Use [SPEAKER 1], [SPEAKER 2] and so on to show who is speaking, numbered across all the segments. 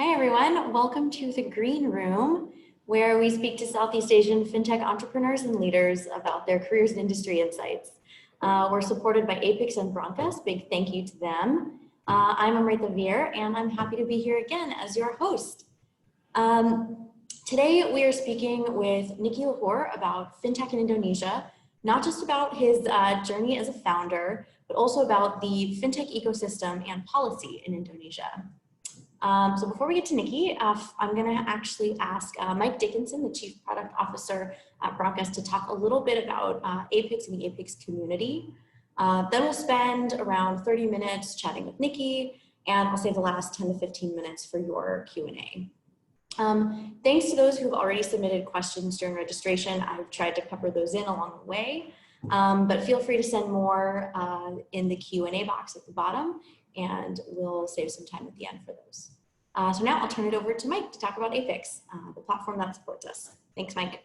[SPEAKER 1] Hi, everyone. Welcome to the Green Room, where we speak to Southeast Asian fintech entrepreneurs and leaders about their careers and industry insights. We're supported by AFIN and Brankas. Big thank you to them. I'm Amrita Vir, and I'm happy to be here again as your host. Today, we are speaking with Niki Luhur about fintech in Indonesia, not just about his journey as a founder, but also about the fintech ecosystem and policy in Indonesia. So before we get to Niki, I'm going to actually ask Mike Dickinson, the Chief Product Officer at Brankas, to talk a little bit about AFIX and the AFIX community. Then we'll spend around 30 minutes chatting with Niki, and I'll save the last 10 to 15 minutes for your Q&A. Thanks to those who've already submitted questions during registration. I've tried to pepper those in along the way, but feel free to send more in the Q&A box at the bottom, and we'll save some time at the end for those. So now I'll turn it over to Mike to talk about AFIX, the platform that supports us. Thanks, Mike.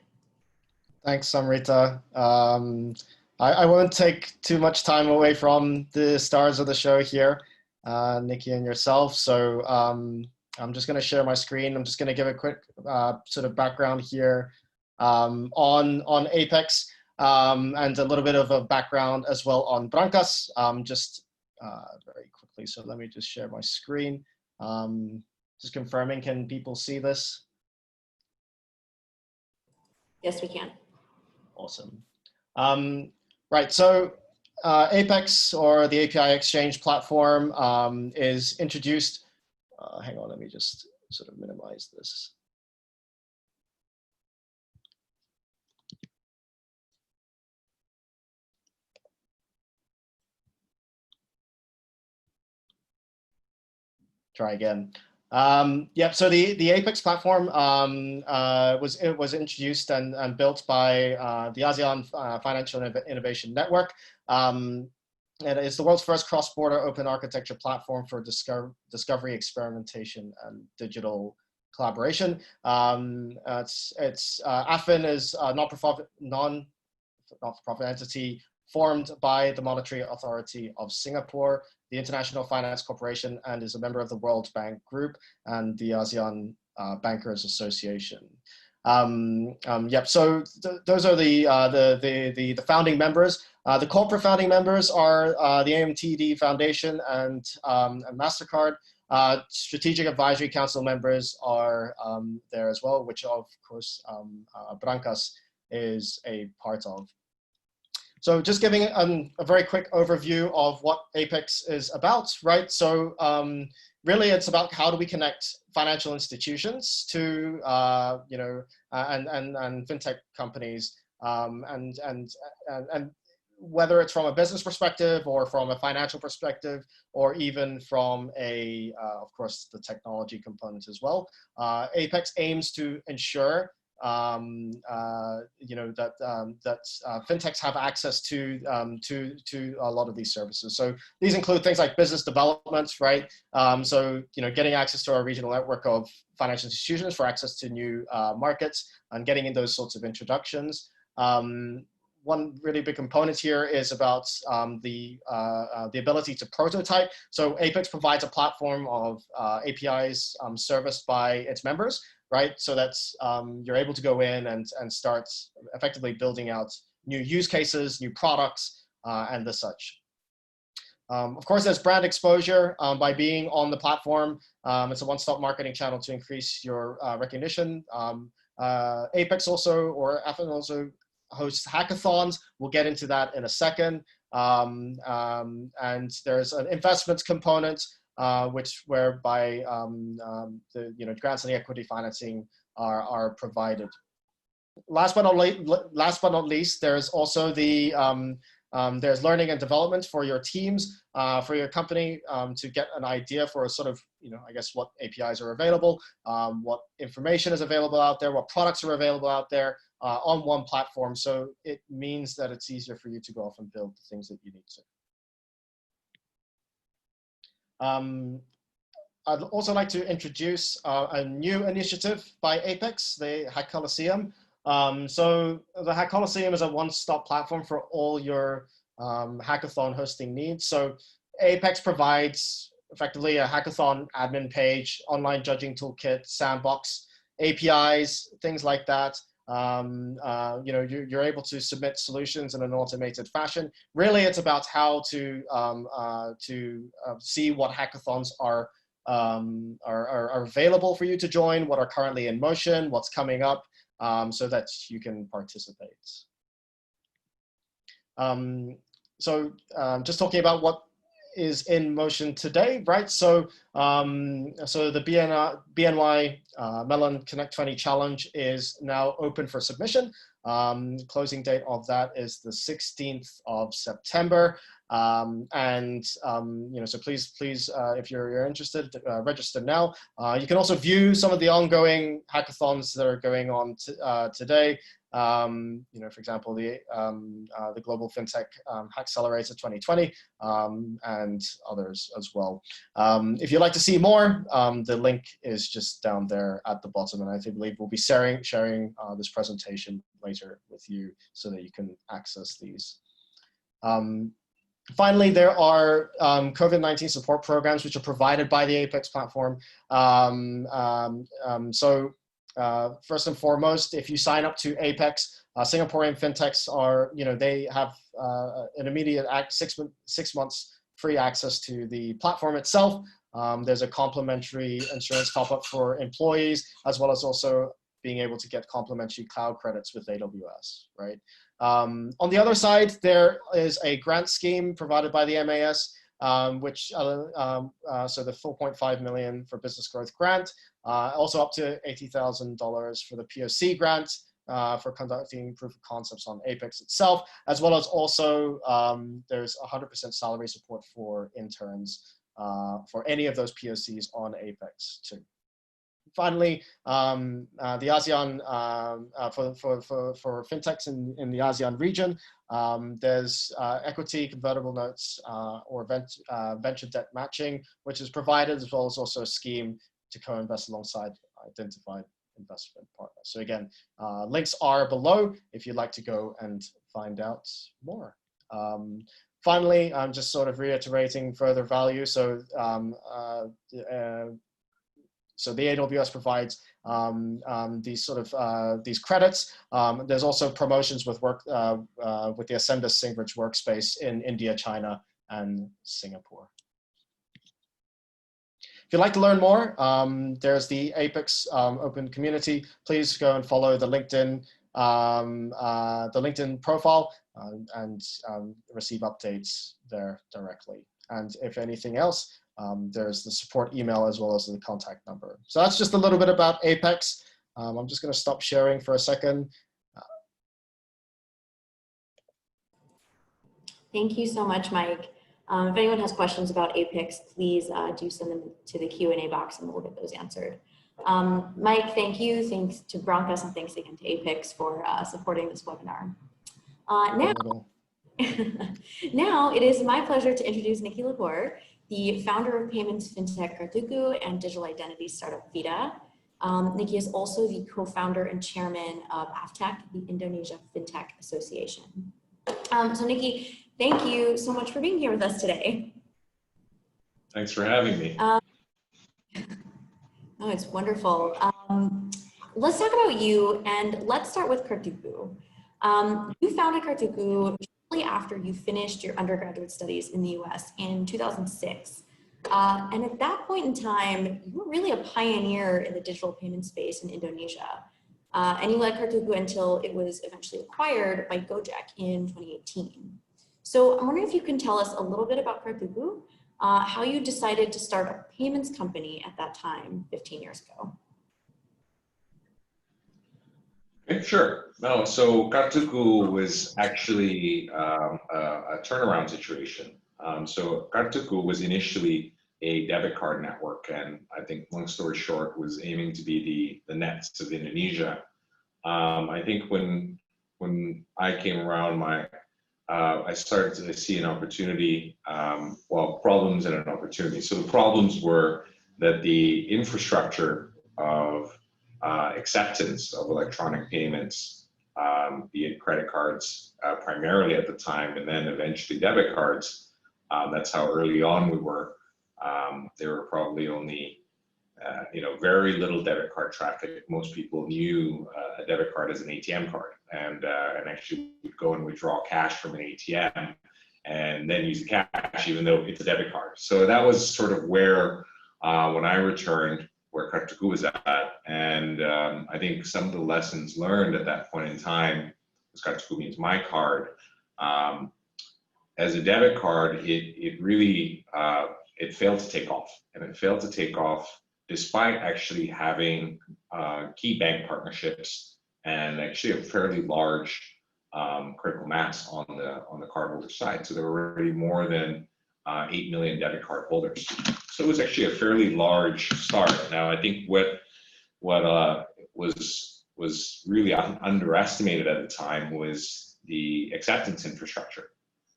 [SPEAKER 2] Thanks, Amrita. I won't take too much time away from the stars of the show here, Niki and yourself. So I'm just going to share my screen. I'm just going to give a quick sort of background here on AFIX and a little bit of a background as well on Brankas, just very quickly. So let me just share my screen. Just confirming, can people see this?
[SPEAKER 1] Yes, we can.
[SPEAKER 2] Awesome. Right, so APEX, or the API Exchange platform, is introduced. Hang on, let me just sort of minimize this. Try again. Yep, so the APEX platform was introduced and built by the ASEAN Financial Innovation Network. And it's the world's first cross-border open architecture platform for discovery, experimentation, and digital collaboration. AFIN is a non-for-profit entity formed by the Monetary Authority of Singapore, the International Finance Corporation, and is a member of the World Bank Group and the ASEAN Bankers Association. Yep. So those are the founding members. The corporate founding members are the AMTD Foundation and Mastercard. Strategic Advisory Council members are there as well, which of course Brankas is a part of. So just giving a very quick overview of what APEX is about, right? So really it's about how do we connect financial institutions to, and fintech companies, and whether it's from a business perspective or from a financial perspective, or even from a, of course, the technology component as well. APEX aims to ensure that fintechs have access to a lot of these services. So these include things like business development, right? So getting access to our regional network of financial institutions for access to new markets and getting in those sorts of introductions. One really big component here is about the ability to prototype. So APEX provides a platform of APIs serviced by its members, right? So that's you're able to go in and start effectively building out new use cases, new products, and the such. Of course, there's brand exposure by being on the platform. It's a one-stop marketing channel to increase your recognition. APEX also, or AFIN also, hosts hackathons. We'll get into that in a second. And there's an investments component, whereby the grants and the equity financing are provided. Last but not least, there's also there's learning and development for your teams, for your company, to get an idea for sort of, I guess what APIs are available, what information is available out there, what products are available out there on one platform. So it means that it's easier for you to go off and build the things that you need to. I'd also like to introduce a new initiative by APEX, the Hack Coliseum. So the Hack Coliseum is a one-stop platform for all your hackathon hosting needs. So APEX provides effectively a hackathon admin page, online judging toolkit, sandbox, APIs, things like that. You know, you're able to submit solutions in an automated fashion. Really, it's about how to see what hackathons are available for you to join, what are currently in motion, what's coming up, so that you can participate. Just talking about what is in motion today, right? So, so the BNY Mellon Connect 20 Challenge is now open for submission. Closing date of that is the 16th of September. You know, so please, if you're interested, register now. You can also view some of the ongoing hackathons that are going on today. You know, for example, the Global FinTech Hackcelerator 2020, and others as well. If you'd like to see more, the link is just down there at the bottom, and I believe we'll be sharing this presentation later with you so that you can access these. Finally, there are COVID-19 support programs which are provided by the APEX platform. First and foremost, if you sign up to APEX, Singaporean fintechs are, you know, they have an immediate 6 months free access to the platform itself. There's a complimentary insurance top-up for employees, as well as also being able to get complimentary cloud credits with AWS, right? On the other side, there is a grant scheme provided by the MAS, which, so the 4.5 million for business growth grant, also up to $80,000 for the POC grant for conducting proof of concepts on APEX itself, as well as also there's 100% salary support for interns for any of those POCs on APEX too. Finally, the ASEAN, for fintechs in the ASEAN region, there's equity, convertible notes, or venture debt matching, which is provided, as well as also a scheme to co-invest alongside identified investment partners. So again, links are below if you'd like to go and find out more. Finally, I'm just sort of reiterating further value. So so the AWS provides these sort of these credits. There's also promotions with with the Ascendus Singbridge workspace in India, China, and Singapore. If you'd like to learn more, there's the APEX open community. Please go and follow the LinkedIn profile and receive updates there directly. And if anything else, there's the support email as well as the contact number. So that's just a little bit about APEX. I'm just going to stop sharing for a second.
[SPEAKER 1] Thank you so much, Mike. If anyone has questions about APEX, please do send them to the Q&A box and we'll get those answered. Mike, thank you. Thanks to Brankas and thanks again to APEX for supporting this webinar. Now it is my pleasure to introduce Niki Luhur, the founder of payments fintech Kartuku and digital identity startup Vida. Niki is also the co-founder and chairman of AFTECH, the Indonesia FinTech Association. So Niki, thank you so much for being here with us today.
[SPEAKER 3] Thanks for having me.
[SPEAKER 1] Oh, it's wonderful. Let's talk about you and let's start with Kartuku. You founded Kartuku shortly after you finished your undergraduate studies in the US in 2006. And at that point in time, you were really a pioneer in the digital payment space in Indonesia. And you led Kartuku until it was eventually acquired by Gojek in 2018. So I'm wondering if you can tell us a little bit about Kartuku, how you decided to start a payments company at that time, 15 years ago.
[SPEAKER 3] Okay, sure. No, so Kartuku was actually a turnaround situation. So Kartuku was initially a debit card network, and I think, long story short, was aiming to be the Nets of Indonesia. I think when I came around, I started to see an opportunity, well, problems and an opportunity. So the problems were that the infrastructure of acceptance of electronic payments, be it credit cards primarily at the time, and then eventually debit cards, that's how early on we were, there were probably only very little debit card traffic. Most people knew a debit card as an ATM card, and actually would go and withdraw cash from an ATM and then use the cash, even though it's a debit card. So that was sort of where, when I returned, where Kartuku was at. And I think some of the lessons learned at that point in time, because Kartuku means my card, as a debit card, it really, it failed to take off. And it failed to take off despite actually having key bank partnerships and actually a fairly large critical mass on the cardholder side. So there were already more than 8 million debit card holders. So it was actually a fairly large start. Now, I think what was really underestimated at the time was the acceptance infrastructure,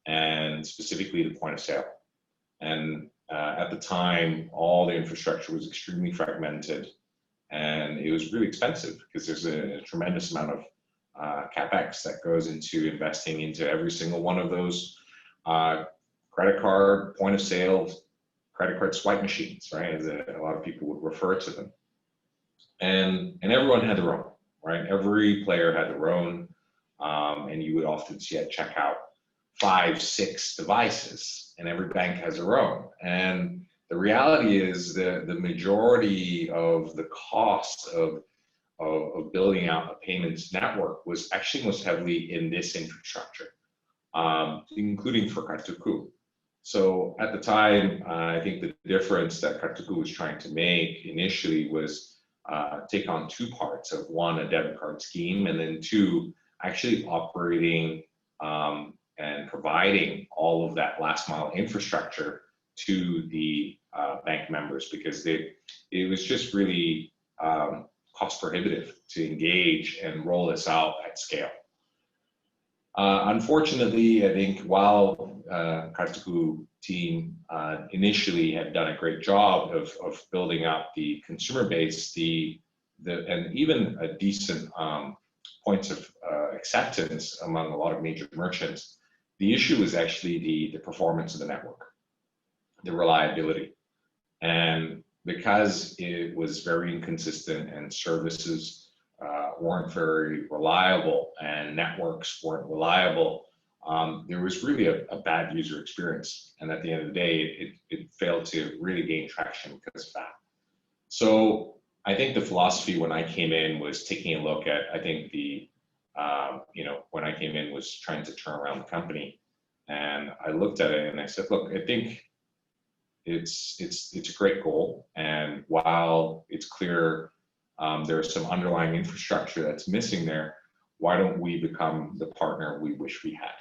[SPEAKER 3] and specifically the point of sale. And at the time, all the infrastructure was extremely fragmented, and it was really expensive because there's a tremendous amount of CapEx that goes into investing into every single one of those credit card, point of sale, credit card swipe machines, right? As a lot of people would refer to them. And everyone had their own, right? Every player had their own, and you would often see at checkout 5, 6 devices, and every bank has their own. And the reality is that the majority of the cost of building out a payments network was actually most heavily in this infrastructure, including for Kartuku. So at the time, I think the difference that Kartuku was trying to make initially was take on 2 parts of, 1, a debit card scheme, and then 2, actually operating and providing all of that last mile infrastructure to the bank members, because it was just really cost prohibitive to engage and roll this out at scale. Unfortunately, I think while Kartuku team initially had done a great job of building out the consumer base, and even a decent points of acceptance among a lot of major merchants, the issue was actually the performance of the network, the reliability. And because it was very inconsistent and services weren't very reliable and networks weren't reliable, there was really a bad user experience. And at the end of the day, it failed to really gain traction because of that. So I think the philosophy when I came in was taking a look at, I think when I came in was trying to turn around the company. And I looked at it and I said, look, I think it's a great goal. And while it's clear there's some underlying infrastructure that's missing there, why don't we become the partner we wish we had?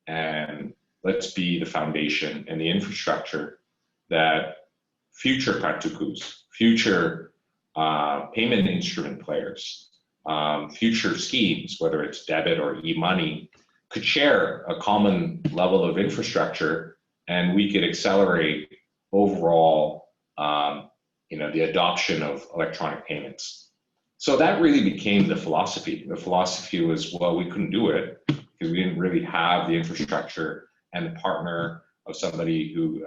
[SPEAKER 3] And let's be the foundation and the infrastructure that future Kartukus, future payment instrument players, future schemes, whether it's debit or e-money, could share a common level of infrastructure, and we could accelerate overall the adoption of electronic payments. So that really became the philosophy. The philosophy was, well, we couldn't do it because we didn't really have the infrastructure and the partner of somebody who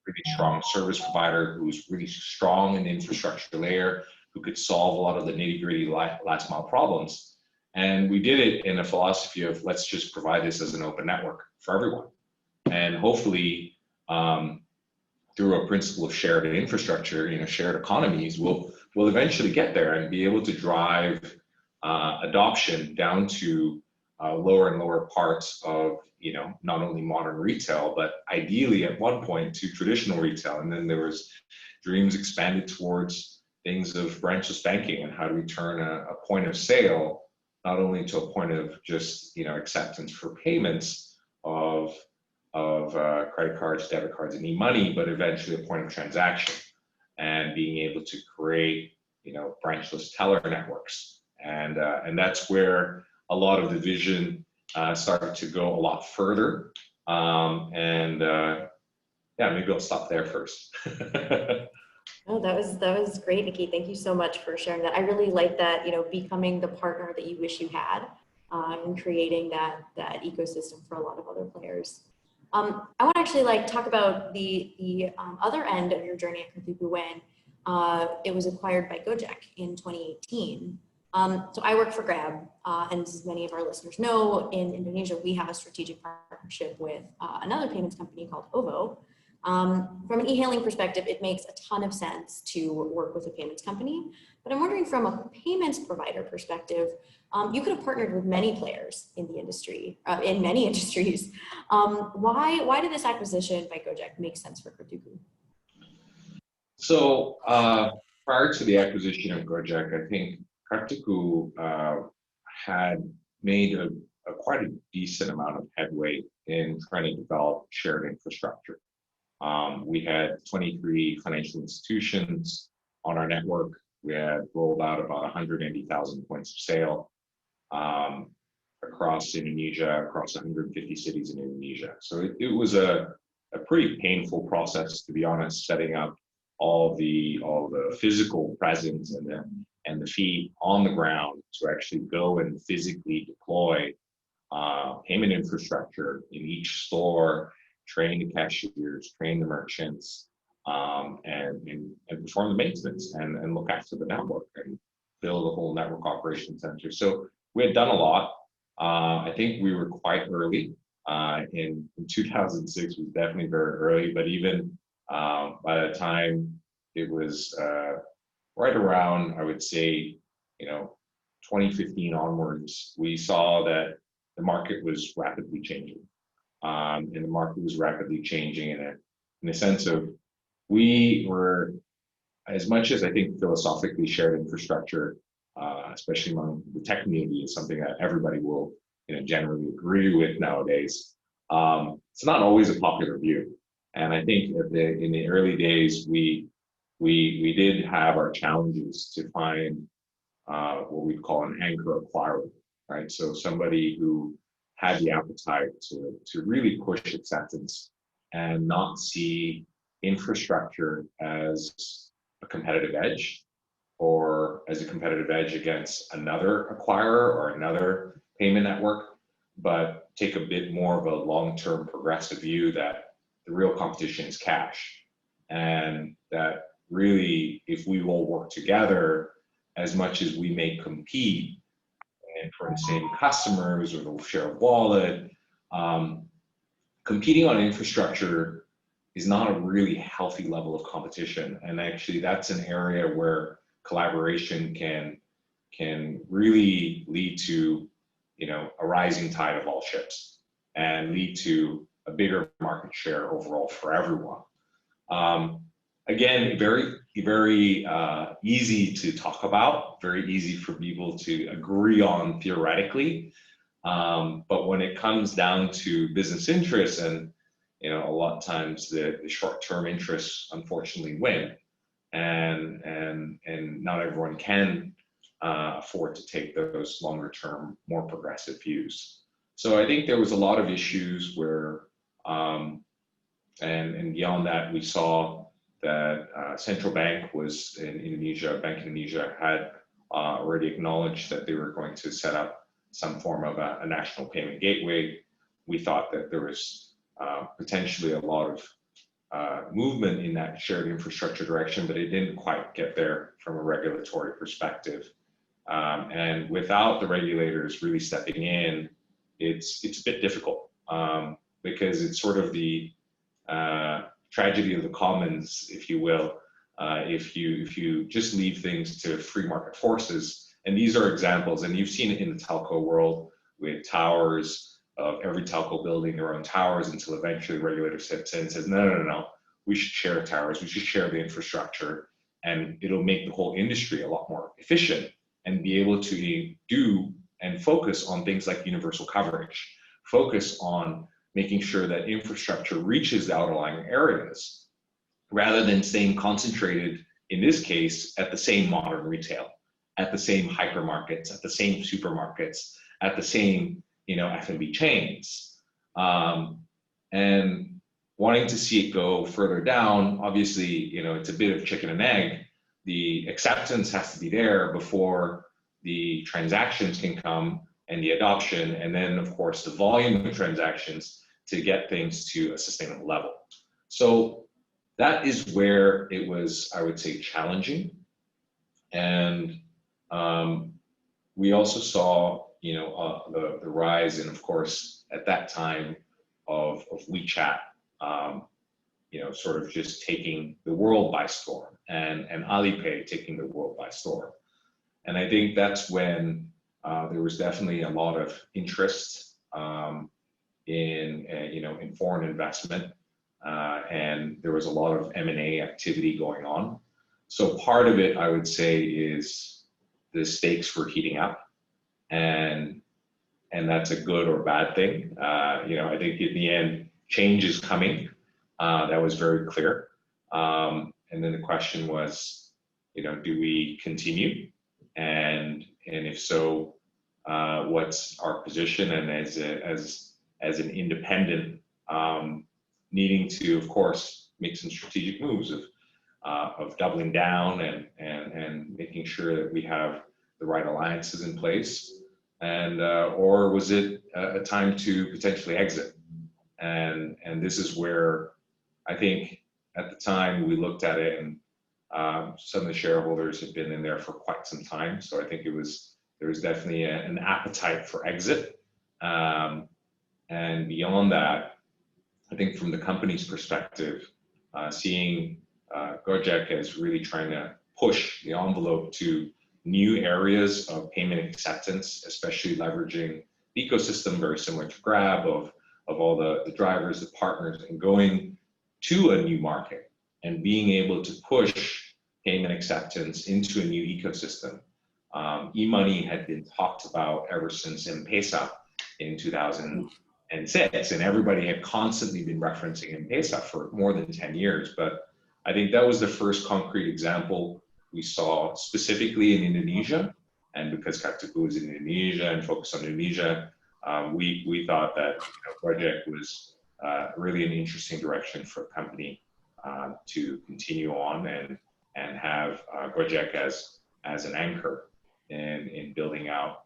[SPEAKER 3] really strong service provider who's really strong in the infrastructure layer, who could solve a lot of the nitty-gritty last mile problems. And we did it in a philosophy of, let's just provide this as an open network for everyone. And hopefully, through a principle of shared infrastructure, shared economies, we'll eventually get there and be able to drive adoption down to lower and lower parts of, not only modern retail, but ideally at one point to traditional retail. And then there was dreams expanded towards things of branchless banking and how do we turn a point of sale not only to a point of just acceptance for payments of credit cards, debit cards, and e-money, but eventually a point of transaction, and being able to create branchless teller networks. And that's where a lot of the vision started to go a lot further. Maybe I'll stop there first.
[SPEAKER 1] Oh, that was great, Niki. Thank you so much for sharing that. I really like that, becoming the partner that you wish you had, and creating that ecosystem for a lot of other players. I want to actually talk about the other end of your journey at Kartuku when it was acquired by Gojek in 2018. So I work for Grab, and as many of our listeners know, in Indonesia, we have a strategic partnership with another payments company called OVO. From an e-hailing perspective, it makes a ton of sense to work with a payments company, but I'm wondering from a payments provider perspective, you could have partnered with many players in the industry, in many industries. Why did this acquisition by Gojek make sense for Kartuku?
[SPEAKER 3] So prior to the acquisition of Gojek, I think Kartuku had made quite a decent amount of headway in trying to develop shared infrastructure. We had 23 financial institutions on our network. We had rolled out about 180,000 points of sale across Indonesia, across 150 cities in Indonesia. So it was a pretty painful process, to be honest, setting up all the physical presence and the feet on the ground to actually go and physically deploy payment infrastructure in each store, train the cashiers, train the merchants, and perform the maintenance and look after the network and build a whole network operations center. So we had done a lot. I think we were quite early. In 2006 was definitely very early, but even by the time it was right around, I would say, 2015 onwards, we saw that the market was rapidly changing. And the market was rapidly changing in the sense of we were, as much as I think philosophically shared infrastructure, especially among the tech community, is something that everybody will generally agree with nowadays. It's not always a popular view. And I think in the early days, we did have our challenges to find what we call an anchor acquirer, right? So somebody who had the appetite to really push acceptance and not see infrastructure as a competitive edge or as a competitive edge against another acquirer or another payment network, but take a bit more of a long-term progressive view that the real competition is cash. And that really, if we all work together, as much as we may compete and for the same customers or the share of wallet, competing on infrastructure is not a really healthy level of competition. And actually that's an area where collaboration can really lead to a rising tide of all ships and lead to a bigger market share overall for everyone. Again, very, very easy to talk about, very easy for people to agree on theoretically. But when it comes down to business interests, and a lot of times the short-term interests unfortunately win, and not everyone can afford to take those longer-term, more progressive views. So I think there was a lot of issues where, and beyond that, we saw that central bank was in Indonesia, Bank Indonesia had already acknowledged that they were going to set up some form of a national payment gateway. We thought that there was potentially a lot of movement in that shared infrastructure direction, but it didn't quite get there from a regulatory perspective. And without the regulators really stepping in, it's a bit difficult because it's sort of the tragedy of the commons, if you will, if you just leave things to free market forces. And these are examples, and you've seen it in the telco world with towers, of every telco building their own towers until eventually the regulator steps in and says, no, we should share towers, we should share the infrastructure, and it'll make the whole industry a lot more efficient and be able to do and focus on things like universal coverage, focus on making sure that infrastructure reaches the outlying areas rather than staying concentrated, in this case, at the same modern retail, at the same hypermarkets, at the same supermarkets, at the same F&B chains. And wanting to see it go further down, obviously, it's a bit of chicken and egg. The acceptance has to be there before the transactions can come and the adoption. And then, of course, the volume of transactions to get things to a sustainable level. So that is where it was, I would say, challenging. And we also saw, the rise in, of course, at that time of WeChat, sort of just taking the world by storm, and Alipay taking the world by storm. And I think that's when there was definitely a lot of interest in foreign investment, and there was a lot of M&A activity going on. So part of it, I would say, is the stakes were heating up, and that's a good or bad thing. I think in the end, change is coming. That was very clear. And then the question was, do we continue? And if so, what's our position? And as an independent, needing to, of course, make some strategic moves of doubling down and making sure that we have the right alliances in place, and or was it a time to potentially exit? And this is where I think at the time we looked at it, and some of the shareholders had been in there for quite some time, so I think there was definitely an appetite for exit. And beyond that, I think from the company's perspective, seeing Gojek as really trying to push the envelope to new areas of payment acceptance, especially leveraging the ecosystem very similar to Grab of all the drivers, the partners, and going to a new market and being able to push payment acceptance into a new ecosystem. E-money had been talked about ever since M-Pesa in 2006, and everybody had constantly been referencing M-Pesa for more than 10 years. But I think that was the first concrete example we saw specifically in Indonesia. And because Kartuku is in Indonesia and focused on Indonesia, we thought that Gojek was really an interesting direction for a company to continue on and have Gojek as an anchor in building out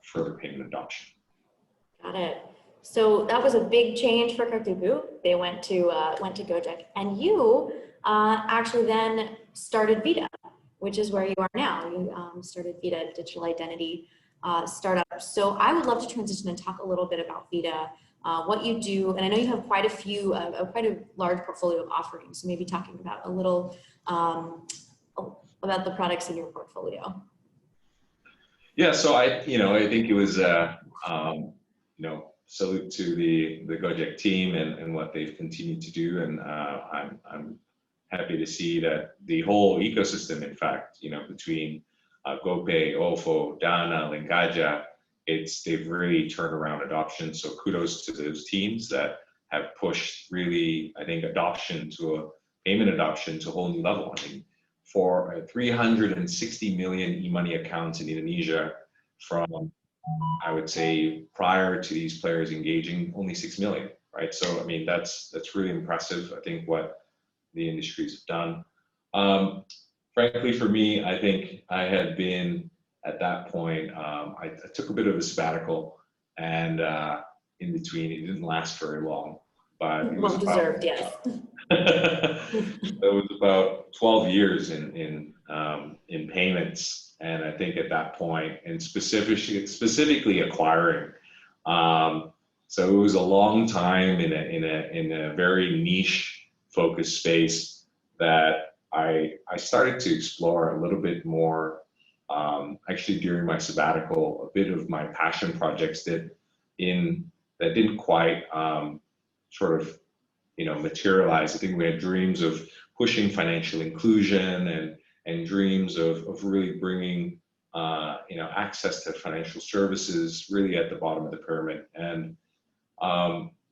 [SPEAKER 3] further payment adoption.
[SPEAKER 1] Got it. So that was a big change for Kartuku. They went to Gojek, and you actually then started Vida, which is where you are now. You started Vida, digital identity startup. So I would love to transition and talk a little bit about Vida, what you do, and I know you have quite a large portfolio of offerings. So maybe talking about a little about the products in your portfolio.
[SPEAKER 3] Yeah, so I think it was salute to the Gojek team and what they've continued to do, and I'm happy to see that the whole ecosystem, in fact, between GoPay, OVO, Dana, Linkaja, they've really turned around adoption. So kudos to those teams that have pushed really, I think, payment adoption to a whole new level. I mean, for 360 million e-money accounts in Indonesia, from, I would say, prior to these players engaging, only 6 million, right? So, I mean, that's really impressive, I think, what the industries have done. Frankly, for me, I think I had been, at that point, I took a bit of a sabbatical, and in between, it didn't last very long. But it was
[SPEAKER 1] deserved, yes.
[SPEAKER 3] It was about 12 years in payments, and I think at that point, and specifically acquiring. So it was a long time in a very niche focused space that I started to explore a little bit more. Actually, during my sabbatical, a bit of my passion projects that didn't quite materialize. I think we had dreams of pushing financial inclusion and dreams of really bringing access to financial services really at the bottom of the pyramid. And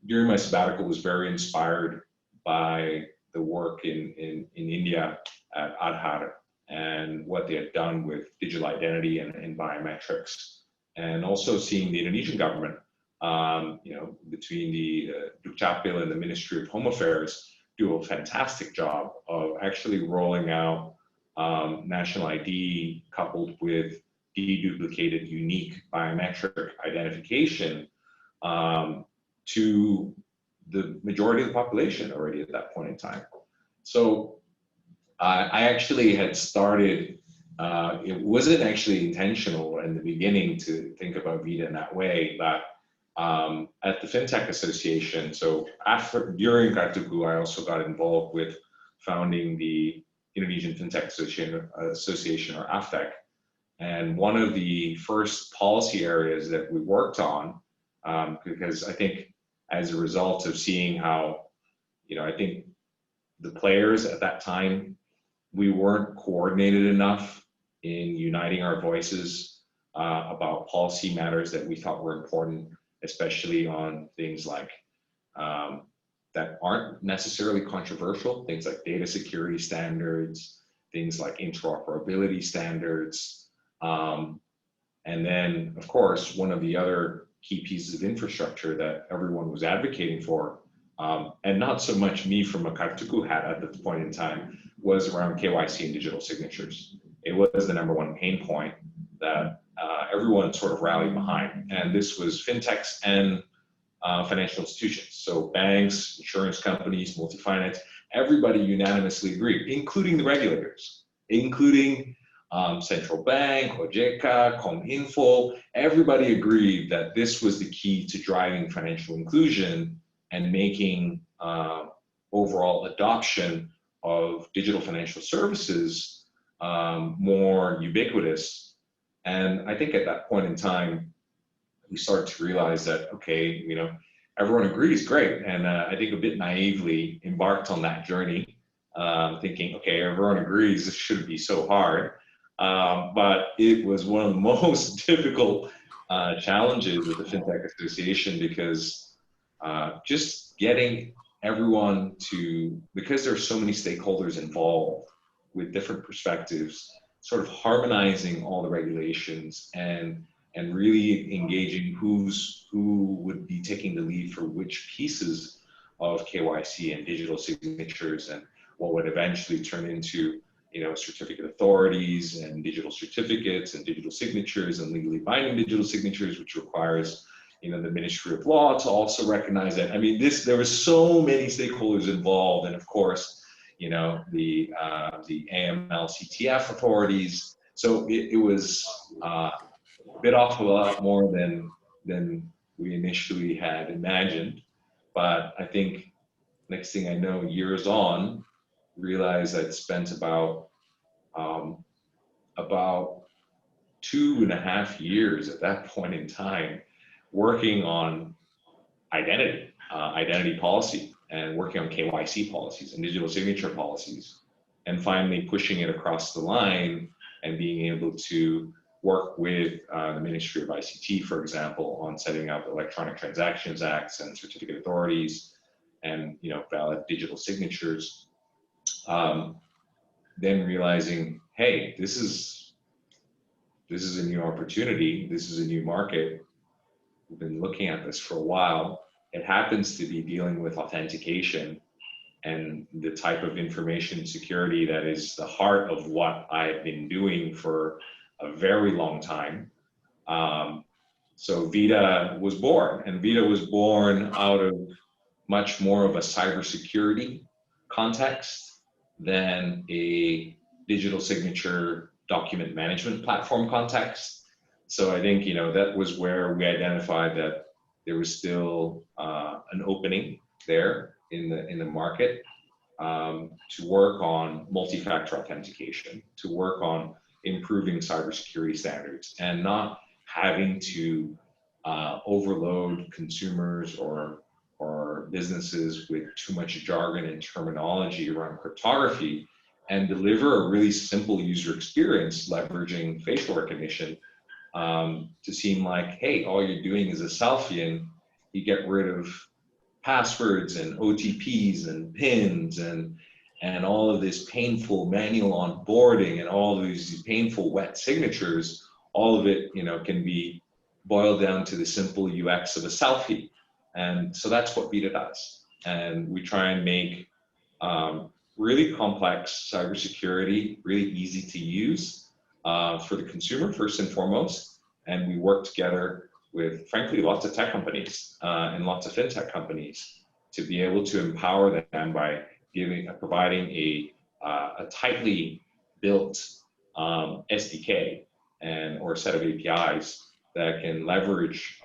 [SPEAKER 3] during my sabbatical, was very inspired by the work in India at Aadhaar and what they had done with digital identity and biometrics, and also seeing the Indonesian government, between the Dukcapil and the Ministry of Home Affairs, do a fantastic job of actually rolling out national ID coupled with deduplicated unique biometric identification to the majority of the population already at that point in time. So I actually had started, it wasn't actually intentional in the beginning to think about Vida in that way, but at the FinTech Association, so during Kartuku, I also got involved with founding the Indonesian FinTech Association, or AFTECH. And one of the first policy areas that we worked on, because I think as a result of seeing how, I think the players at that time, we weren't coordinated enough in uniting our voices about policy matters that we thought were important, especially on things like that aren't necessarily controversial, things like data security standards, things like interoperability standards. And then, of course, one of the other key pieces of infrastructure that everyone was advocating for, and not so much me from a Kartuku hat at the point in time, was around KYC and digital signatures. It was the #1 pain point that everyone sort of rallied behind. And this was fintechs and financial institutions. So banks, insurance companies, multi-finance, everybody unanimously agreed, including the regulators, including Central Bank, OJK, Kominfo. Everybody agreed that this was the key to driving financial inclusion and making overall adoption of digital financial services more ubiquitous. And I think at that point in time, we started to realize that, okay, everyone agrees, great. And I think a bit naively embarked on that journey, thinking, okay, everyone agrees, this shouldn't be so hard. But it was one of the most difficult challenges of the FinTech Association, because just getting everyone to, because there are so many stakeholders involved with different perspectives, sort of harmonizing all the regulations and really engaging who would be taking the lead for which pieces of KYC and digital signatures, and what would eventually turn into certificate authorities and digital certificates and digital signatures and legally binding digital signatures, which requires the Ministry of Law to also recognize that. I mean, there were so many stakeholders involved, and of course, the AML, CTF authorities. So it was bit off a lot more than we initially had imagined. But I think next thing I know, years on, realized I'd spent about 2.5 years at that point in time working on identity policy, and working on KYC policies and digital signature policies, and finally pushing it across the line and being able to work with the Ministry of ICT, for example, on setting up electronic transactions acts and certificate authorities and valid digital signatures. Then realizing, hey, this is a new opportunity. This is a new market. We've been looking at this for a while. It happens to be dealing with authentication and the type of information security that is the heart of what I've been doing for a very long time. So Vida was born, and Vida was born out of much more of a cybersecurity context than a digital signature document management platform context. So I think that was where we identified that there was still an opening there in the market to work on multi-factor authentication, to work on improving cybersecurity standards, and not having to overload consumers or businesses with too much jargon and terminology around cryptography, and deliver a really simple user experience leveraging facial recognition to seem like, hey, all you're doing is a selfie, and you get rid of passwords and OTPs and PINs and all of this painful manual onboarding and all of these painful wet signatures. All of it, can be boiled down to the simple UX of a selfie. And so that's what Vida does. And we try and make really complex cybersecurity really easy to use for the consumer first and foremost. And we work together with frankly, lots of tech companies and lots of fintech companies to be able to empower them by providing a tightly built SDK or a set of APIs that can leverage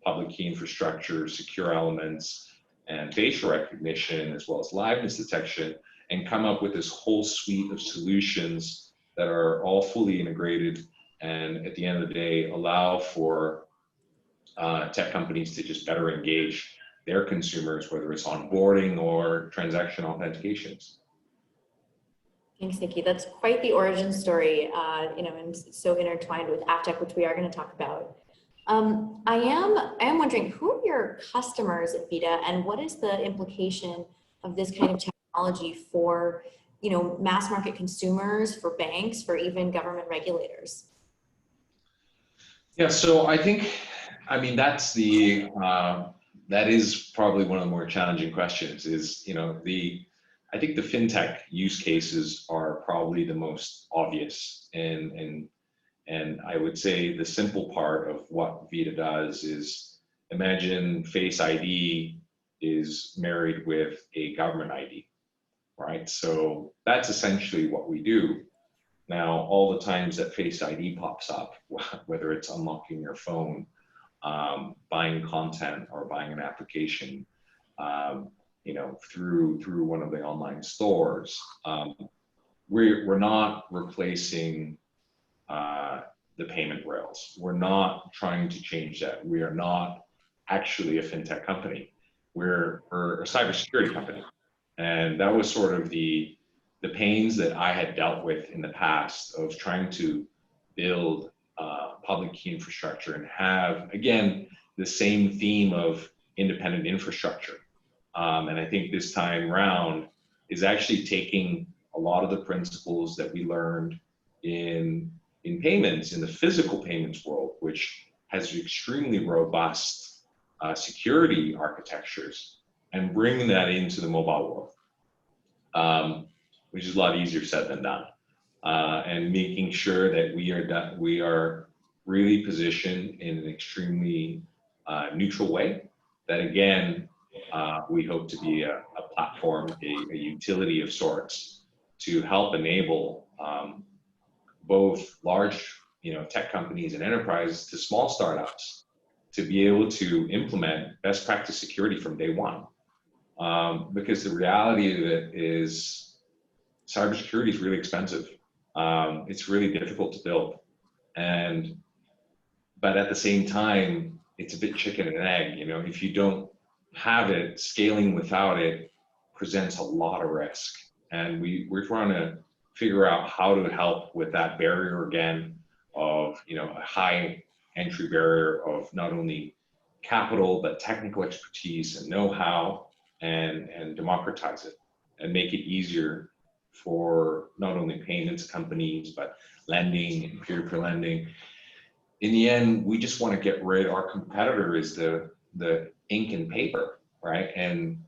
[SPEAKER 3] public key infrastructure, secure elements, and facial recognition, as well as liveness detection, and come up with this whole suite of solutions that are all fully integrated, and at the end of the day allow for tech companies to just better engage their consumers, whether it's onboarding or transaction authentications.
[SPEAKER 1] Thanks, Niki. That's quite the origin story, and so intertwined with AFTECH, which we are going to talk about. I am wondering, who are your customers at Vida, and what is the implication of this kind of technology for, mass market consumers, for banks, for even government regulators?
[SPEAKER 3] Yeah, so I think, that is probably one of the more challenging questions. I think the fintech use cases are probably the most obvious, and I would say the simple part of what Vida does is, imagine Face ID is married with a government ID, right? So that's essentially what we do. Now, all the times that Face ID pops up, whether it's unlocking your phone, buying content, or buying an application, through one of the online stores, we're not replacing the payment rails. We're not trying to change that. We are not actually a fintech company. We're a cybersecurity company, and that was sort of the pains that I had dealt with in the past of trying to build public key infrastructure and have, again, the same theme of independent infrastructure. And I think this time round is actually taking a lot of the principles that we learned in payments, in the physical payments world, which has extremely robust security architectures, and bringing that into the mobile world, which is a lot easier said than done. And making sure that we are really positioned in an extremely neutral way, that again, we hope to be a platform, a utility of sorts, to help enable both large tech companies and enterprises to small startups to be able to implement best practice security from day one. Because the reality of it is cybersecurity is really expensive. It's really difficult to build. But at the same time, it's a bit chicken and egg. If you don't have it, scaling without it presents a lot of risk. And we're trying to figure out how to help with that barrier again of, a high entry barrier of not only capital, but technical expertise and know-how, and democratize it and make it easier for not only payments companies, but lending and peer-to-peer lending. In the end, we just want to get rid, our competitor is the ink and paper, right? And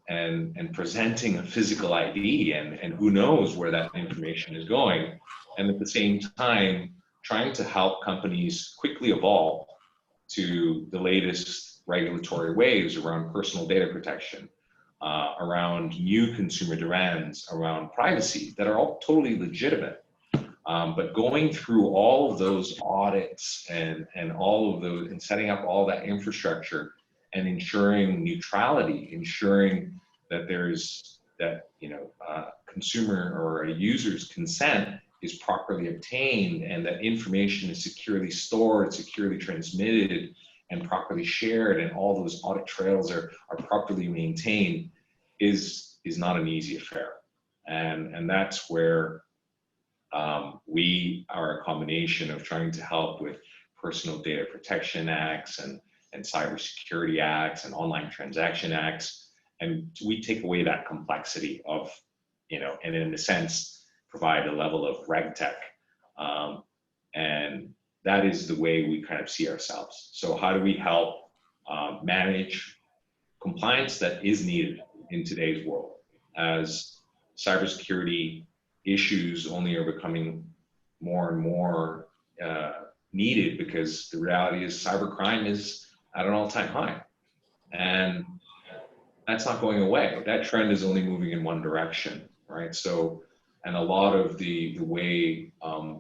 [SPEAKER 3] presenting a physical ID, and who knows where that information is going. And at the same time, trying to help companies quickly evolve to the latest regulatory waves around personal data protection, around new consumer demands, around privacy, that are all totally legitimate. But going through all of those audits and all of those, and setting up all that infrastructure, and ensuring neutrality, ensuring that consumer or a user's consent is properly obtained, and that information is securely stored, securely transmitted, and properly shared, and all those audit trails are properly maintained, is not an easy affair. And that's where we are a combination of trying to help with personal data protection acts and cybersecurity acts and online transaction acts. And we take away that complexity of, and in a sense, provide a level of reg tech. And that is the way we kind of see ourselves. So how do we help manage compliance that is needed in today's world, as cybersecurity issues only are becoming more and more needed, because the reality is cybercrime is at an all-time high, and that's not going away. That trend is only moving in one direction, right? So, and a lot of the way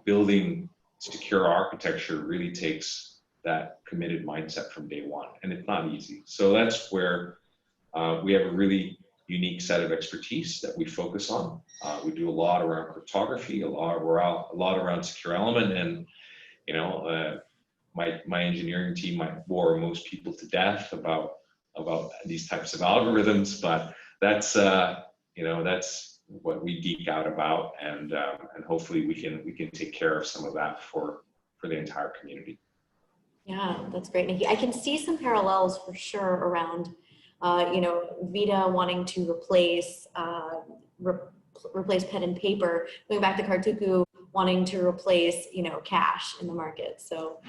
[SPEAKER 3] building secure architecture really takes that committed mindset from day one, and it's not easy. So that's where we have a really unique set of expertise that we focus on. We do a lot around cryptography, a lot around secure element, and my engineering team might bore most people to death about these types of algorithms, but that's that's what we geek out about, and hopefully we can take care of some of that for the entire community.
[SPEAKER 1] Yeah, that's great, Niki. I can see some parallels for sure around Vida wanting to replace pen and paper, going back to Kartuku wanting to replace cash in the market. So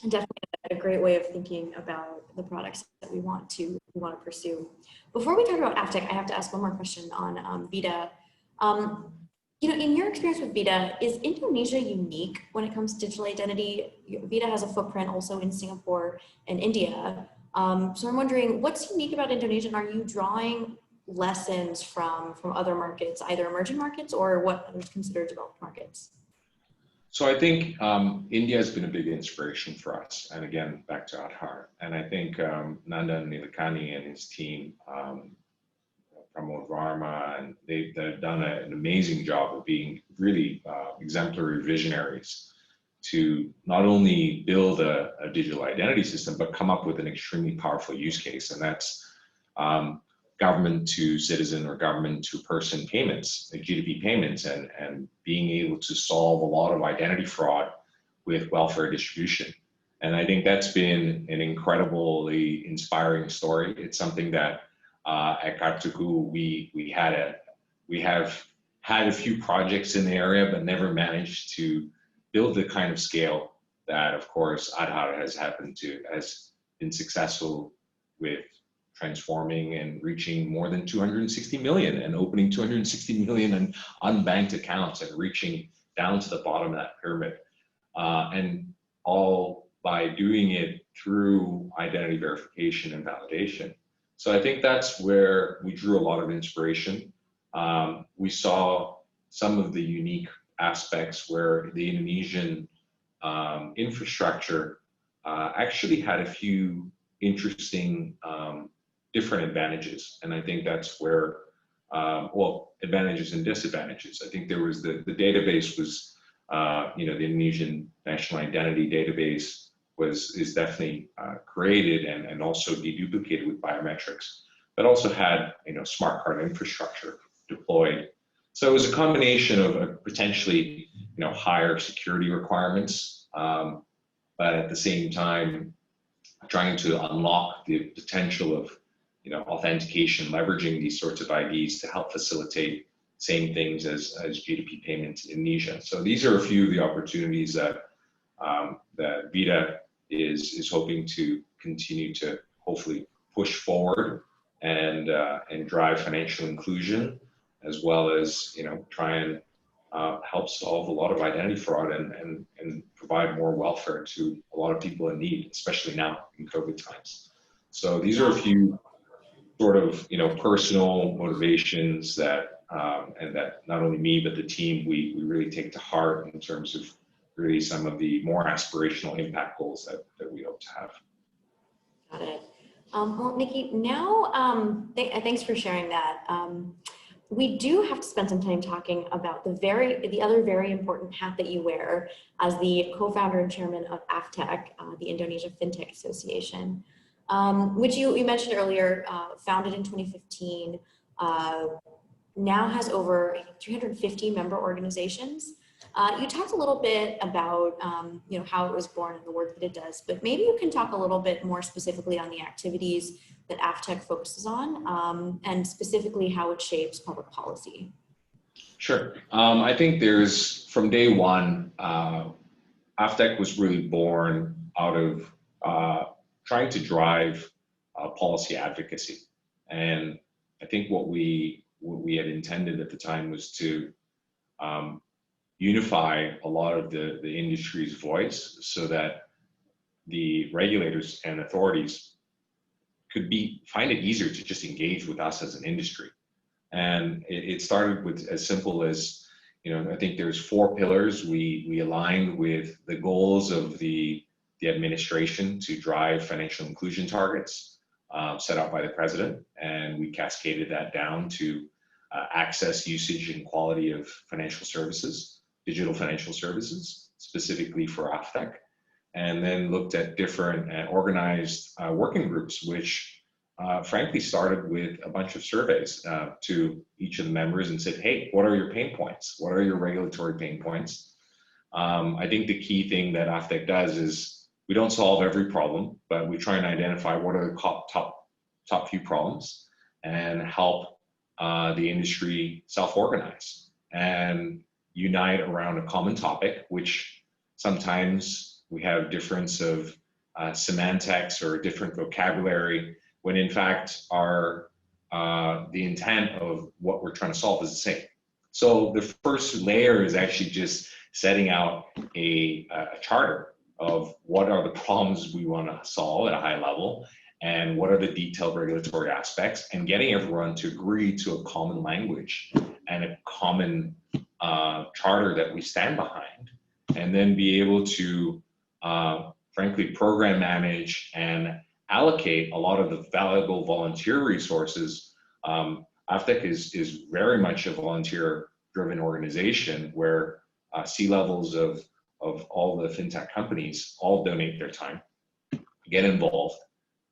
[SPEAKER 1] definitely a great way of thinking about the products that we want to pursue. Before we talk about AFTECH, I have to ask one more question on Vida. In your experience with Vida, is Indonesia unique when it comes to digital identity? Vida has a footprint also in Singapore and India. So I'm wondering, what's unique about Indonesia? And are you drawing lessons from other markets, either emerging markets or what others consider developed markets?
[SPEAKER 3] So I think India has been a big inspiration for us. And again, back to Aadhaar. And I think Nandan Nilekani and his team, Pramod Varma, and they've done an amazing job of being really exemplary visionaries to not only build a digital identity system, but come up with an extremely powerful use case. And that's government to citizen or government to person payments, like G2P payments, and being able to solve a lot of identity fraud with welfare distribution. And I think that's been an incredibly inspiring story. It's something that at Kartuku, we have had a few projects in the area, but never managed to build the kind of scale that, of course, Aadhaar has been successful with transforming and reaching more than 260 million and opening 260 million in unbanked accounts and reaching down to the bottom of that pyramid. And all by doing it through identity verification and validation. So I think that's where we drew a lot of inspiration. We saw some of the unique aspects where the Indonesian infrastructure actually had a few interesting different advantages. And I think that's where, advantages and disadvantages. I think there was the database was, the Indonesian National Identity Database is definitely created and also deduplicated with biometrics, but also had, smart card infrastructure deployed. So it was a combination of potentially, higher security requirements, but at the same time, trying to unlock the potential of, authentication, leveraging these sorts of IDs to help facilitate same things as G2P payments in Indonesia. So these are a few of the opportunities that that Vida is hoping to continue to hopefully push forward and drive financial inclusion, as well as try and help solve a lot of identity fraud and provide more welfare to a lot of people in need, especially now in COVID times. So these are a few sort of personal motivations that and that not only me but the team we really take to heart in terms of really some of the more aspirational impact goals that we hope to have.
[SPEAKER 1] Got it. Well, Niki, now thanks for sharing that. We do have to spend some time talking about the other very important hat that you wear as the co-founder and chairman of AFTECH, the Indonesia FinTech Association, which you mentioned earlier, founded in 2015, now has over 350 member organizations. You talked a little bit about how it was born and the work that it does, but maybe you can talk a little bit more specifically on the activities that AFTECH focuses on, and specifically how it shapes public policy.
[SPEAKER 3] Sure. I think from day one, AFTECH was really born out of trying to drive policy advocacy. And I think what we had intended at the time was to unify a lot of the industry's voice so that the regulators and authorities could find it easier to just engage with us as an industry. And it started with as simple as, I think there's 4 pillars. We aligned with the goals of the administration to drive financial inclusion targets set out by the president, and we cascaded that down to access, usage, and quality of financial services, digital financial services, specifically for AFTECH, and then looked at different organized working groups, which frankly started with a bunch of surveys to each of the members and said, hey, what are your pain points? What are your regulatory pain points? I think the key thing that AFTECH does is we don't solve every problem, but we try and identify what are the top few problems and help the industry self-organize and unite around a common topic, which sometimes we have difference of semantics or different vocabulary, when in fact the intent of what we're trying to solve is the same. So the first layer is actually just setting out a charter of what are the problems we want to solve at a high level and what are the detailed regulatory aspects, and getting everyone to agree to a common language and a common charter that we stand behind, and then be able to frankly program manage and allocate a lot of the valuable volunteer resources. AFTECH is very much a volunteer-driven organization where C-levels of all the fintech companies all donate their time, get involved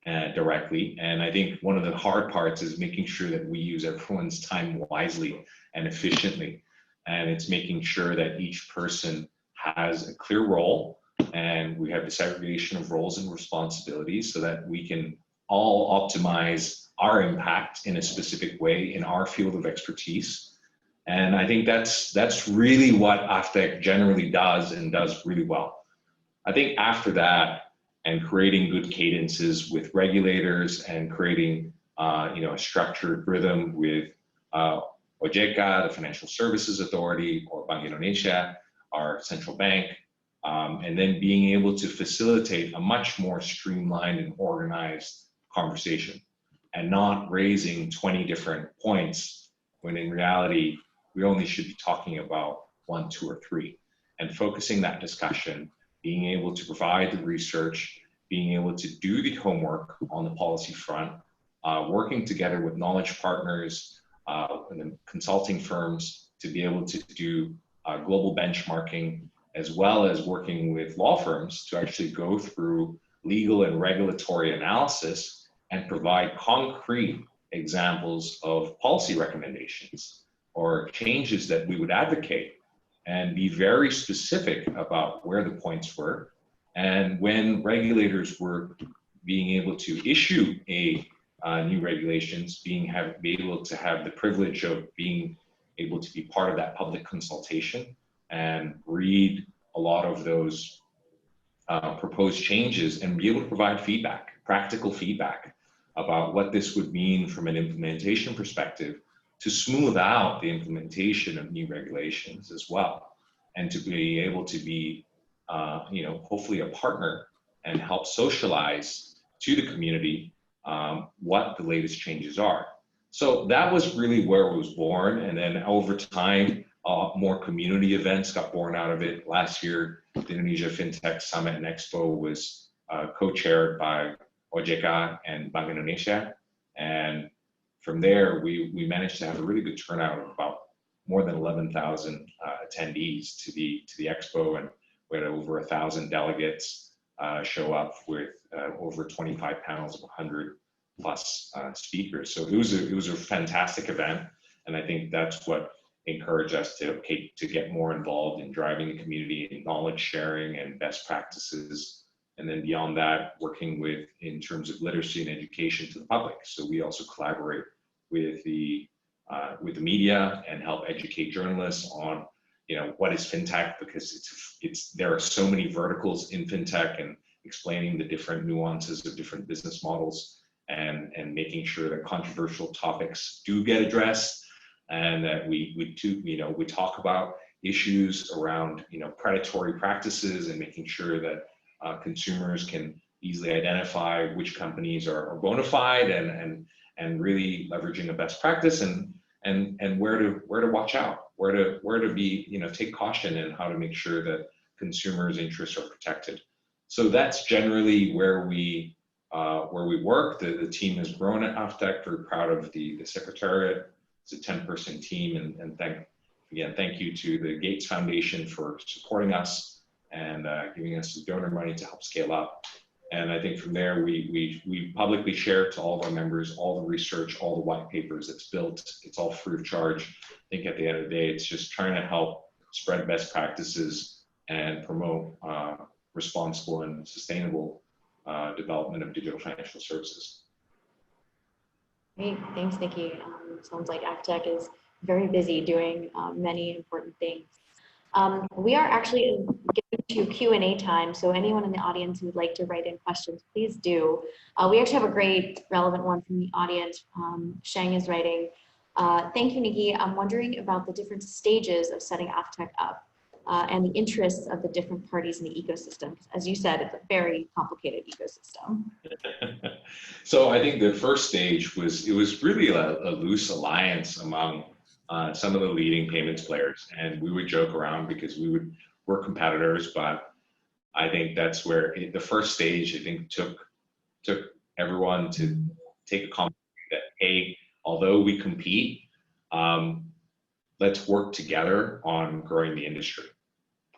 [SPEAKER 3] directly. And I think one of the hard parts is making sure that we use everyone's time wisely and efficiently. And it's making sure that each person has a clear role, and we have the segregation of roles and responsibilities so that we can all optimize our impact in a specific way in our field of expertise. And I think that's really what AFTECH generally does, and does really well. I think after that, and creating good cadences with regulators and creating a structured rhythm with OJK, the Financial Services Authority, or Bank Indonesia, our central bank, and then being able to facilitate a much more streamlined and organized conversation, and not raising 20 different points when in reality we only should be talking about 1, 2, or 3, and focusing that discussion, being able to provide the research, being able to do the homework on the policy front, working together with knowledge partners and consulting firms to be able to do global benchmarking, as well as working with law firms to actually go through legal and regulatory analysis and provide concrete examples of policy recommendations or changes that we would advocate, and be very specific about where the points were. And when regulators were being able to issue new regulations, be able to have the privilege of being able to be part of that public consultation and read a lot of those proposed changes, and be able to provide feedback, practical feedback about what this would mean from an implementation perspective, to smooth out the implementation of new regulations as well, and to be able to be hopefully a partner and help socialize to the community what the latest changes are. So that was really where it was born. And then over time, more community events got born out of it. Last year, the Indonesia FinTech Summit and Expo was co-chaired by OJK and Bank Indonesia. And from there, we managed to have a really good turnout of about more than 11,000 attendees to the expo, and we had over 1,000 delegates show up with over 25 panels of 100 plus speakers. So it was a fantastic event, and I think that's what encouraged us to get more involved in driving the community and knowledge sharing and best practices. And then beyond that, working in terms of literacy and education to the public. So we also collaborate with the media and help educate journalists on, what is fintech, because there are so many verticals in fintech, and explaining the different nuances of different business models, and making sure that controversial topics do get addressed, and that we talk about issues around, predatory practices and making sure that consumers can easily identify which companies are bona fide and really leveraging a best practice and where to watch out, where to be, take caution in how to make sure that consumers' interests are protected. So that's generally where we work. The team has grown at AFTECH. We're proud of the secretariat. It's a 10-person team, and thank you to the Gates Foundation for supporting us and giving us the donor money to help scale up. And I think from there, we publicly share to all of our members all the research, all the white papers that's built. It's all free of charge. I think at the end of the day, it's just trying to help spread best practices and promote responsible and sustainable development of digital financial services.
[SPEAKER 1] Great, thanks, Niki. Sounds like AFTECH is very busy doing many important things. We are actually getting to Q&A time, so anyone in the audience who would like to write in questions, please do. We actually have a great relevant one from the audience. Sheng is writing, thank you, Niki. I'm wondering about the different stages of setting AFTECH up and the interests of the different parties in the ecosystem. As you said, it's a very complicated ecosystem.
[SPEAKER 3] So I think the first stage was really a loose alliance among some of the leading payments players, and we would joke around because we're competitors, but I think that's where the first stage, I think, took everyone to take a common that, hey, although we compete, let's work together on growing the industry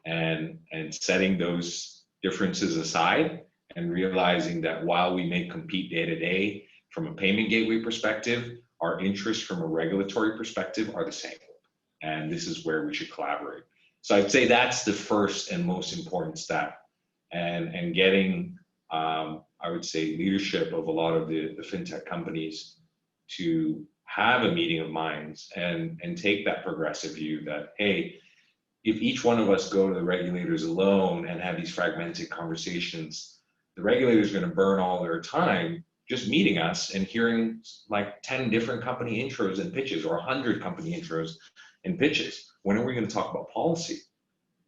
[SPEAKER 3] and setting those differences aside and realizing that while we may compete day to day from a payment gateway perspective, our interests from a regulatory perspective are the same. And this is where we should collaborate. So I'd say that's the first and most important step. And getting, I would say, leadership of a lot of the fintech companies to have a meeting of minds and take that progressive view that, hey, if each one of us go to the regulators alone and have these fragmented conversations, the regulator's going to burn all their time just meeting us and hearing like 10 different company intros and pitches or 100 company intros and pitches. When are we going to talk about policy?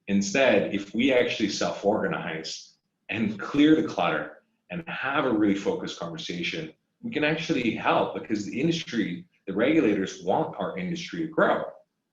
[SPEAKER 3] Instead, if we actually self-organize and clear the clutter and have a really focused conversation, we can actually help because the industry, the regulators want our industry to grow.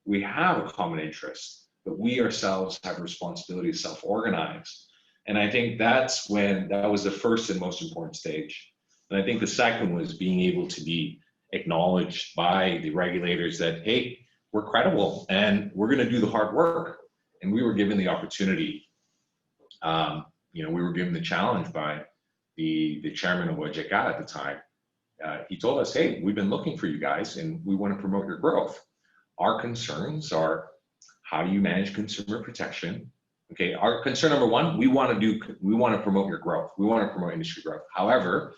[SPEAKER 3] We have a common interest, but we ourselves have a responsibility to self-organize. And I think that was the first and most important stage. And I think the second was being able to be acknowledged by the regulators that, hey, we're credible and we're going to do the hard work. And we were given the opportunity, we were given the challenge by the chairman of OJK at the time. He told us, hey, we've been looking for you guys and we want to promote your growth. Our concerns are, how do you manage consumer protection? Okay, our concern number one, we want to promote your growth. We want to promote industry growth. However,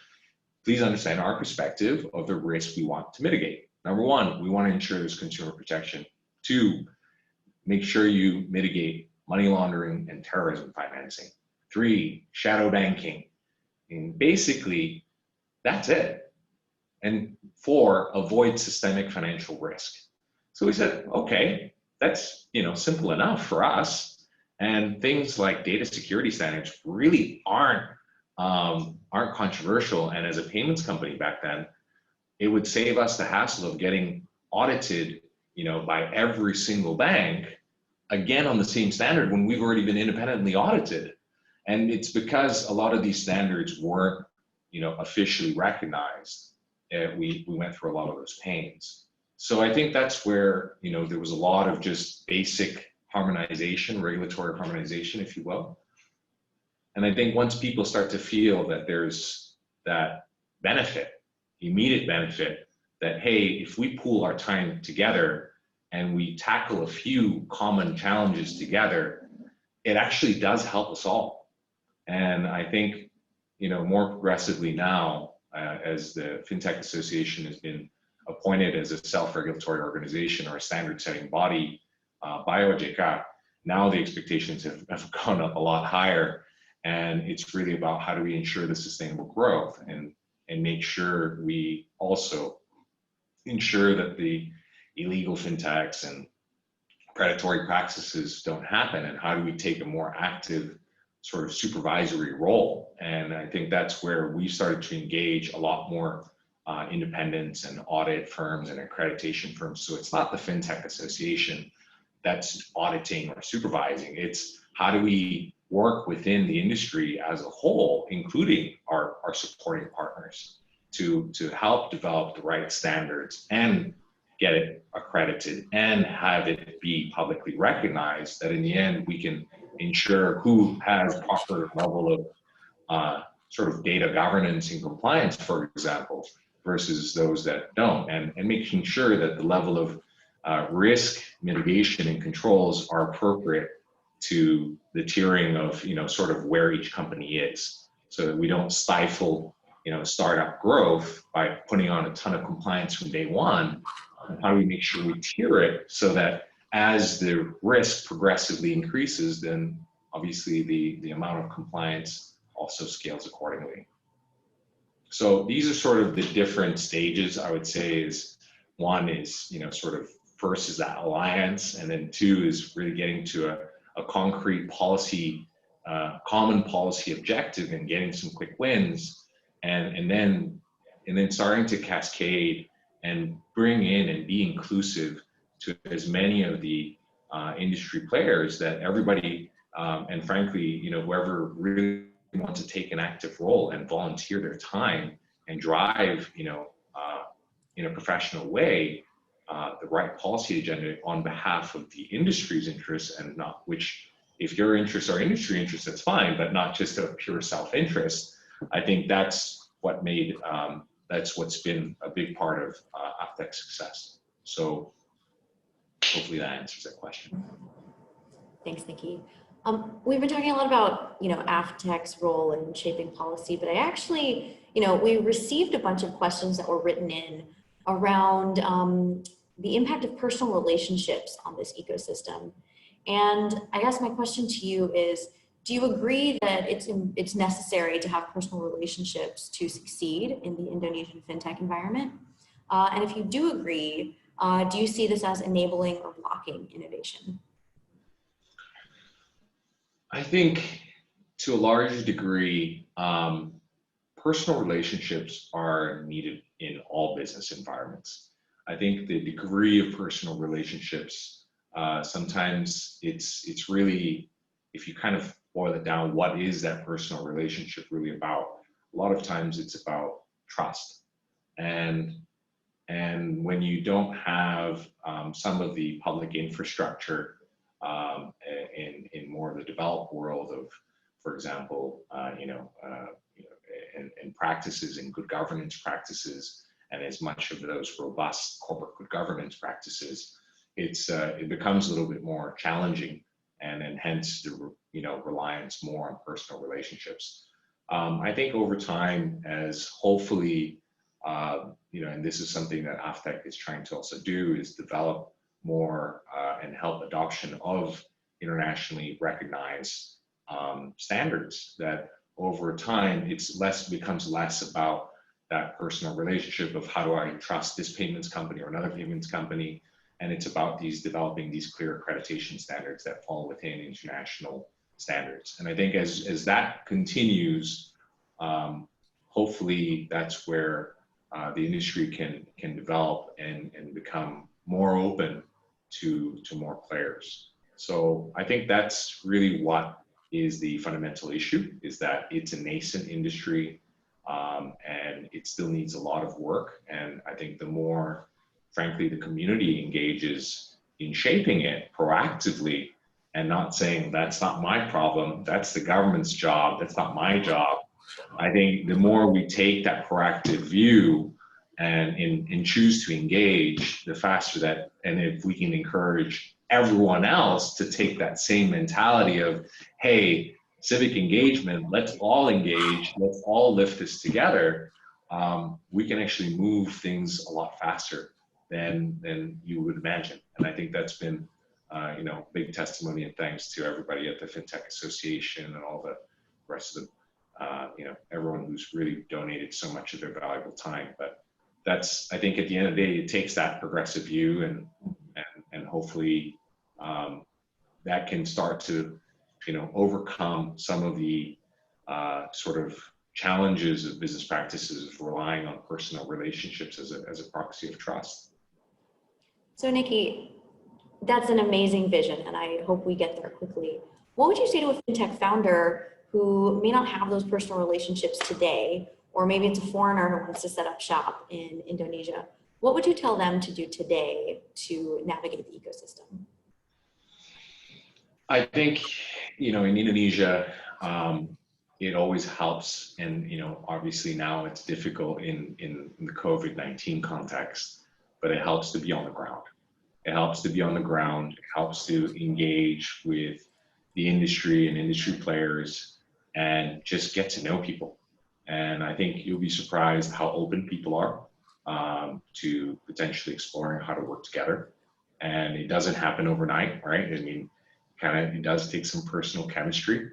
[SPEAKER 3] please understand our perspective of the risk we want to mitigate. Number one, we want to ensure there's consumer protection. Two, make sure you mitigate money laundering and terrorism financing. Three, shadow banking. And basically, that's it. And four, avoid systemic financial risk. So we said, okay, that's simple enough for us. And things like data security standards really aren't controversial. And as a payments company back then, it would save us the hassle of getting audited, by every single bank, again on the same standard when we've already been independently audited. And it's because a lot of these standards weren't, officially recognized. We went through a lot of those pains. So I think that's where, there was a lot of just basic harmonization, regulatory harmonization, if you will. And I think once people start to feel that there's that benefit, immediate benefit, that, hey, if we pool our time together and we tackle a few common challenges together, it actually does help us all. And I think, more progressively now, as the FinTech Association has been appointed as a self-regulatory organization or a standard-setting body by OJK, now the expectations have gone up a lot higher. And it's really about how do we ensure the sustainable growth and make sure we also ensure that the illegal fintechs and predatory practices don't happen, and how do we take a more active sort of supervisory role. And I think that's where we started to engage a lot more independents and audit firms and accreditation firms. So it's not the FinTech Association that's auditing or supervising. It's how do we work within the industry as a whole, including our supporting partners, to help develop the right standards and get it accredited and have it be publicly recognized, that in the end we can ensure who has proper level of sort of data governance and compliance, for example, versus those that don't, and making sure that the level of risk mitigation and controls are appropriate to the tiering of, you know, sort of where each company is, so that we don't stifle, you know, startup growth by putting on a ton of compliance from day one. How do we make sure we tier it so that as the risk progressively increases, then obviously the amount of compliance also scales accordingly. So these are sort of the different stages, I would say. Is one is, you know, sort of first is that alliance, and then two is really getting to a concrete policy, common policy objective and getting some quick wins, and then starting to cascade and bring in and be inclusive to as many of the industry players, that everybody, and frankly, you know, whoever really wants to take an active role and volunteer their time and drive, you know, in a professional way, the right policy agenda on behalf of the industry's interests, and not, which, if your interests are industry interests, that's fine, but not just a pure self-interest. I think that's what made, that's what's been a big part of AFTECH's success. So hopefully that answers that question.
[SPEAKER 1] Thanks, Niki. We've been talking a lot about, you know, AFTECH's role in shaping policy, but I actually, you know, we received a bunch of questions that were written in around the impact of personal relationships on this ecosystem. And I guess my question to you is, do you agree that it's necessary to have personal relationships to succeed in the Indonesian fintech environment? And if you do agree, do you see this as enabling or blocking innovation?
[SPEAKER 3] I think to a large degree, personal relationships are needed in all business environments. I think the degree of personal relationships, sometimes it's really, if you kind of boil it down, what is that personal relationship really about? A lot of times it's about trust. And when you don't have some of the public infrastructure in more of the developed world of, for example, and practices and good governance practices, and as much of those robust corporate good governance practices, it becomes a little bit more challenging, and hence the reliance more on personal relationships. I think over time, as hopefully and this is something that AFTECH is trying to also do, is develop more and help adoption of internationally recognized standards, that over time becomes less about that personal relationship of how do I trust this payments company or another payments company, and it's about developing these clear accreditation standards that fall within international standards. And I think as that continues, hopefully that's where the industry can develop and become more open to more players. So I think that's really what is the fundamental issue, is that it's a nascent industry, and it still needs a lot of work. And I think the more, frankly, the community engages in shaping it proactively and not saying, that's not my problem, that's the government's job, that's not my job. I think the more we take that proactive view and choose to engage, the faster that, and if we can encourage everyone else to take that same mentality of, hey, civic engagement, let's all engage, let's all lift this together, we can actually move things a lot faster than you would imagine. And I think that's been big testimony and thanks to everybody at the FinTech Association and all the rest of the everyone who's really donated so much of their valuable time. But that's, I think at the end of the day, it takes that progressive view and hopefully that can start to, overcome some of the sort of challenges of business practices relying on personal relationships as a proxy of trust.
[SPEAKER 1] So Niki, that's an amazing vision, and I hope we get there quickly. What would you say to a fintech founder who may not have those personal relationships today, or maybe it's a foreigner who wants to set up shop in Indonesia? What would you tell them to do today to navigate the ecosystem?
[SPEAKER 3] I think, in Indonesia, it always helps, and obviously now it's difficult in the COVID-19 context, but it helps to be on the ground. It helps to be on the ground. It helps to engage with the industry and industry players and just get to know people. And I think you'll be surprised how open people are to potentially exploring how to work together. And it doesn't happen overnight, right? I mean, it does take some personal chemistry,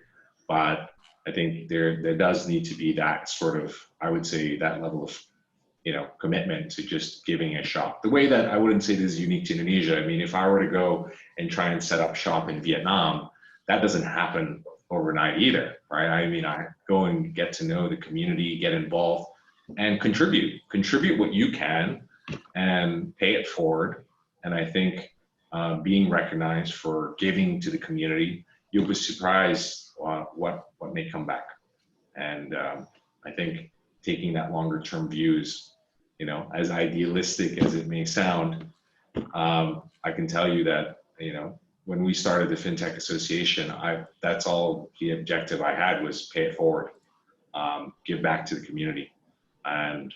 [SPEAKER 3] but I think there does need to be that sort of, I would say, that level of commitment to just giving a shot. The way that I wouldn't say this is unique to Indonesia. I mean, if I were to go and try and set up shop in Vietnam, that doesn't happen overnight either, right? I mean, I go and get to know the community, get involved, and contribute what you can, and pay it forward. And I think being recognized for giving to the community, you'll be surprised what may come back. And I think taking that longer term views, as idealistic as it may sound, I can tell you that, when we started the FinTech Association, that's all the objective I had was pay it forward, give back to the community, and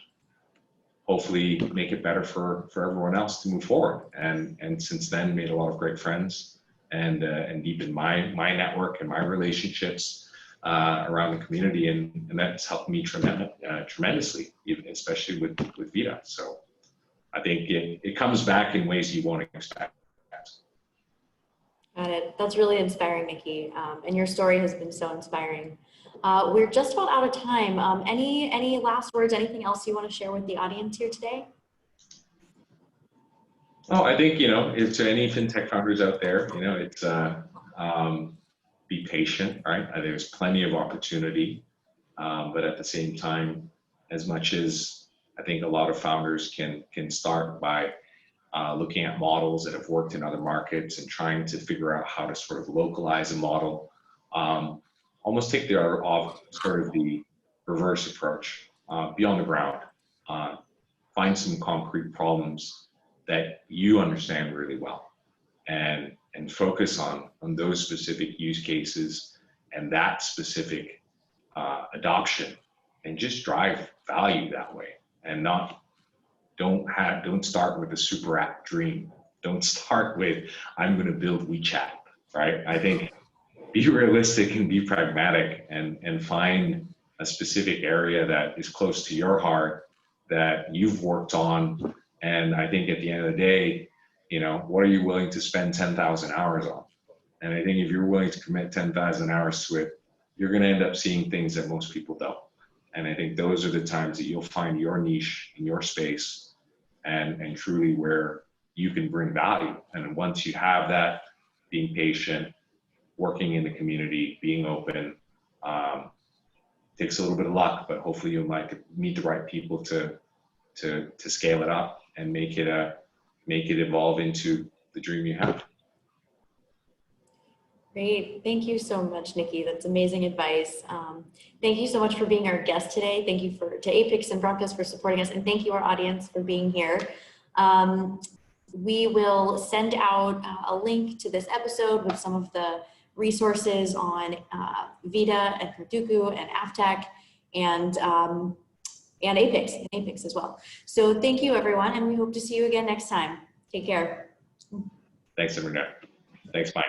[SPEAKER 3] hopefully make it better for everyone else to move forward. And since then, made a lot of great friends and deepened my network and my relationships around the community, and that's helped me tremendously, especially with Vida. So I think it comes back in ways you won't expect.
[SPEAKER 1] Got it. That's really inspiring, Niki. And your story has been so inspiring. We're just about out of time. Any last words, anything else you want to share with the audience here today?
[SPEAKER 3] Oh, I think, if to any FinTech founders out there, it's be patient, right? There's plenty of opportunity, but at the same time, as much as I think a lot of founders can start by looking at models that have worked in other markets and trying to figure out how to sort of localize a model, almost take the reverse approach, be on the ground, find some concrete problems that you understand really well, and focus on those specific use cases and that specific adoption, and just drive value that way, and don't start with a super app dream. Don't start with, I'm going to build WeChat, right? I think be realistic and be pragmatic, and find a specific area that is close to your heart that you've worked on. And I think at the end of the day, what are you willing to spend 10,000 hours on? And I think if you're willing to commit 10,000 hours to it, you're going to end up seeing things that most people don't. And I think those are the times that you'll find your niche in your space, and truly where you can bring value. And once you have that, being patient, working in the community, being open, takes a little bit of luck, but hopefully you might meet the right people to scale it up and make it evolve into the dream you have.
[SPEAKER 1] Great. Thank you so much, Niki. That's amazing advice. Thank you so much for being our guest today. Thank you to AFTECH and Brankas for supporting us, and thank you, our audience, for being here. We will send out a link to this episode with some of the resources on Vida and Kartuku and AFTECH and AFIX as well. So thank you, everyone, and we hope to see you again next time. Take care.
[SPEAKER 3] Thanks, Amrita. Thanks, Mike.